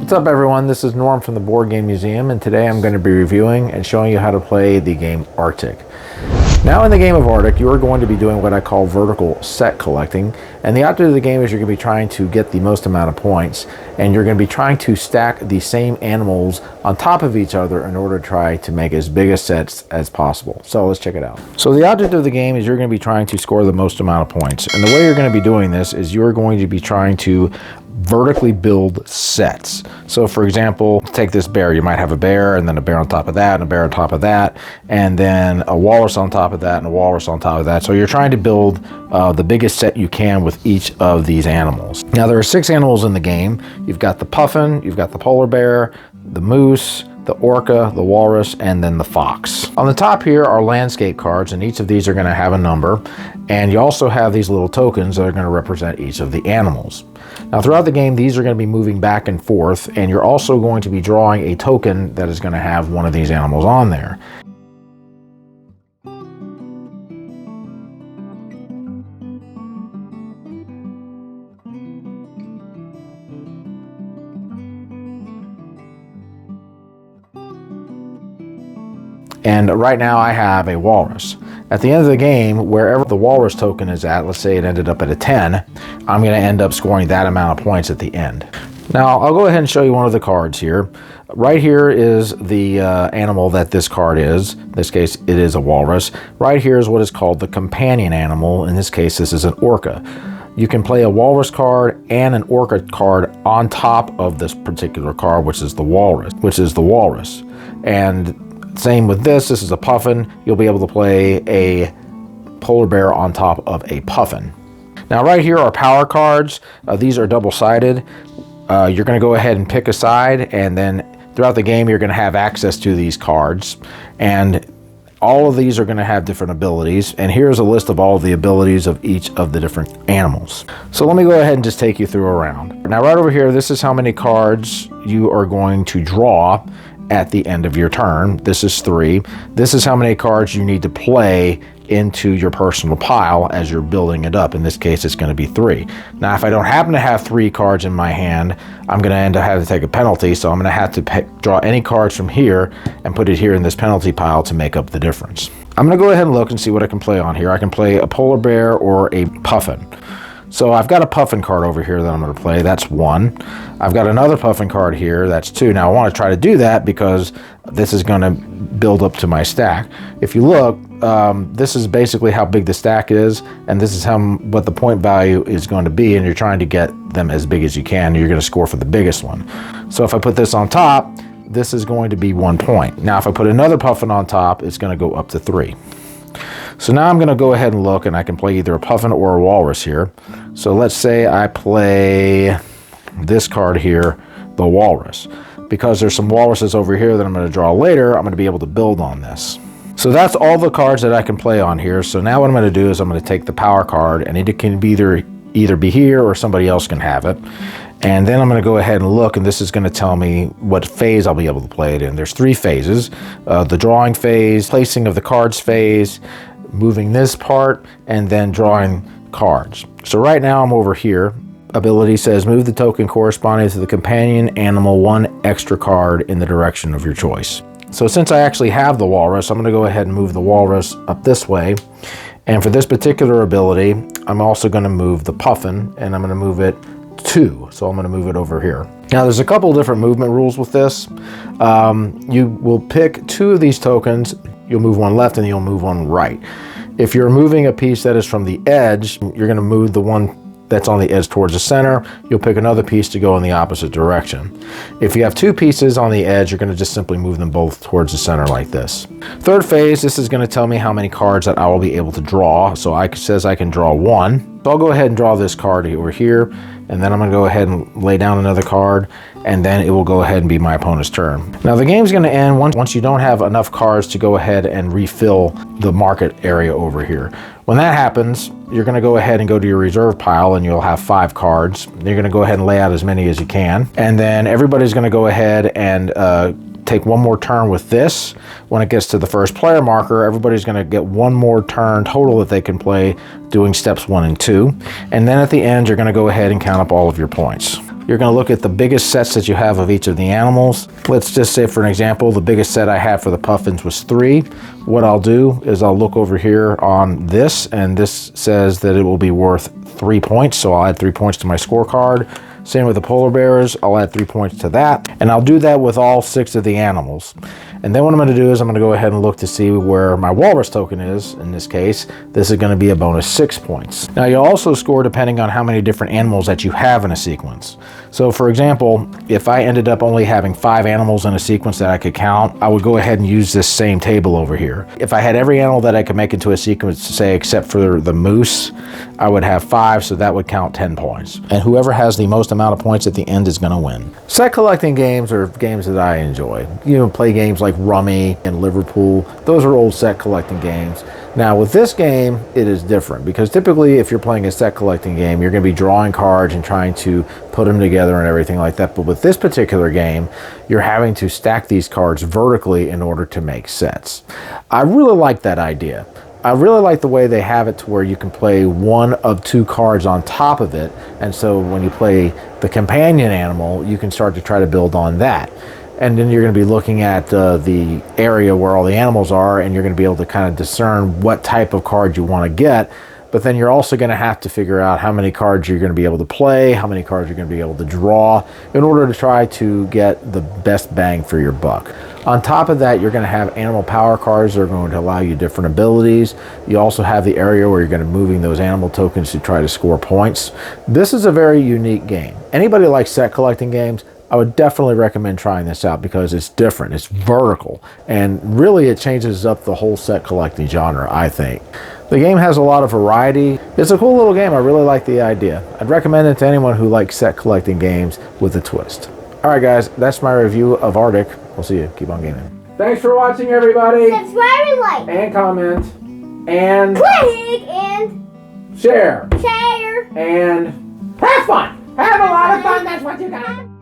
What's up everyone, this is Norm from the Board Game Museum, and today I'm going to be reviewing and showing you how to play the game Arctic. Now in the game of Arctic, you are going to be doing what I call vertical set collecting, and the object of the game is you're going to be trying to get the most amount of points, and you're going to be trying to stack the same animals on top of each other in order to try to make as big a sets as possible. So let's check it out. So the object of the game is you're going to be trying to score the most amount of points, and the way you're going to be doing this is you're going to be trying to vertically build sets. So for example, take this bear. You might have a bear and then a bear on top of that and a bear on top of that, and then a walrus on top of that and a walrus on top of that. So you're trying to build the biggest set you can with each of these animals. Now there are 6 animals in the game. You've got the puffin, you've got the polar bear, the moose, the orca, the walrus, and then the fox. On the top here are landscape cards, and each of these are going to have a number, and you also have these little tokens that are going to represent each of the animals. Now throughout the game, these are going to be moving back and forth, and you're also going to be drawing a token that is going to have one of these animals on there. And right now I have a walrus. At the end of the game, wherever the walrus token is at, let's say it ended up at a 10, I'm going to end up scoring that amount of points at the end. Now I'll go ahead and show you one of the cards here. Right here is the animal that this card is. In this case, it is a walrus. Right here is what is called the companion animal. In this case, this is an orca. You can play a walrus card and an orca card on top of this particular card, which is the walrus. And same with this is a puffin. You'll be able to play a polar bear on top of a puffin. Now right here are power cards. These are double-sided. You're going to go ahead and pick a side, and then throughout the game you're going to have access to these cards. And all of these are going to have different abilities. And here's a list of all of the abilities of each of the different animals. So let me go ahead and just take you through a round. Now right over here, this is how many cards you are going to draw at the end of your turn. This is 3. This is how many cards you need to play into your personal pile as you're building it up. In this case, it's going to be 3. Now, if I don't happen to have 3 cards in my hand, I'm going to end up having to take a penalty, so I'm going to have to draw any cards from here and put it here in this penalty pile to make up the difference. I'm going to go ahead and look and see what I can play on here. I can play a polar bear or a puffin. So I've got a puffin card over here that I'm going to play. That's 1. I've got another puffin card here. That's 2. Now I want to try to do that because this is going to build up to my stack. If you look, this is basically how big the stack is, and this is what the point value is going to be, and you're trying to get them as big as you can. You're going to score for the biggest one. So if I put this on top, this is going to be 1 point. Now if I put another puffin on top, it's going to go up to 3. So now I'm going to go ahead and look, and I can play either a puffin or a walrus here. So let's say I play this card here, the walrus. Because there's some walruses over here that I'm going to draw later, I'm going to be able to build on this. So that's all the cards that I can play on here. So now what I'm going to do is I'm going to take the power card, and it can be either be here or somebody else can have it. And then I'm going to go ahead and look, and this is going to tell me what phase I'll be able to play it in. There's 3 phases, the drawing phase, placing of the cards phase, moving this part, and then drawing cards. So right now I'm over here. Ability says move the token corresponding to the companion animal 1 extra card in the direction of your choice. So since I actually have the walrus, I'm going to go ahead and move the walrus up this way. And for this particular ability, I'm also going to move the puffin, and I'm going to move it 2. So I'm going to move it over here. Now there's a couple different movement rules with this. You will pick 2 of these tokens. You'll move 1 left and you'll move 1 right. If you're moving a piece that is from the edge, you're going to move the one that's on the edge towards the center. You'll pick another piece to go in the opposite direction. If you have 2 pieces on the edge, you're going to just simply move them both towards the center like this. Third phase, this is going to tell me how many cards that I will be able to draw. So it says I can draw 1. So I'll go ahead and draw this card over here, and then I'm going to go ahead and lay down another card, and then it will go ahead and be my opponent's turn. Now the game's going to end once you don't have enough cards to go ahead and refill the market area over here. When that happens, you're going to go ahead and go to your reserve pile, and you'll have 5 cards. You're going to go ahead and lay out as many as you can, and then everybody's going to go ahead and take one more turn with this. When it gets to the first player marker, everybody's going to get one more turn total that they can play doing steps 1 and 2. And then at the end, you're going to go ahead and count up all of your points. you're going to look at the biggest sets that you have of each of the animals. Let's just say, for an example, the biggest set I had for the puffins was 3. What I'll do is I'll look over here on this, and this says that it will be worth 3 points, so I'll add 3 points to my scorecard. Same with the polar bears, I'll add 3 points to that, and I'll do that with all 6 of the animals. And then what I'm going to do is I'm going to go ahead and look to see where my walrus token is. In this case, this is going to be a bonus 6 points. Now you also score depending on how many different animals that you have in a sequence. So for example, if I ended up only having 5 animals in a sequence that I could count, I would go ahead and use this same table over here. If I had every animal that I could make into a sequence, say except for the moose, I would have 5, so that would count 10 points. And whoever has the most amount of points at the end is going to win. Set collecting games are games that I enjoy. You know, play games like Rummy and Liverpool. Those are old set collecting games. Now with this game, it is different because typically if you're playing a set collecting game, you're going to be drawing cards and trying to put them together and everything like that. But with this particular game, you're having to stack these cards vertically in order to make sets. I really like that idea. I really like the way they have it to where you can play one of 2 cards on top of it. And so when you play the companion animal, you can start to try to build on that. And then you're going to be looking at the area where all the animals are, and you're going to be able to kind of discern what type of card you want to get. But then you're also going to have to figure out how many cards you're going to be able to play, how many cards you're going to be able to draw in order to try to get the best bang for your buck. On top of that, you're going to have animal power cards that are going to allow you different abilities. You also have the area where you're going to be moving those animal tokens to try to score points. This is a very unique game. Anybody likes set collecting games, I would definitely recommend trying this out because it's different, it's vertical, and really it changes up the whole set collecting genre, I think. The game has a lot of variety. It's a cool little game. I really like the idea. I'd recommend it to anyone who likes set collecting games with a twist. All right, guys, that's my review of Arctic. We'll see you. Keep on gaming. Thanks for watching, everybody. Subscribe and like. And comment. And click and share. Share. And have fun. Have a lot of fun. That's what you got.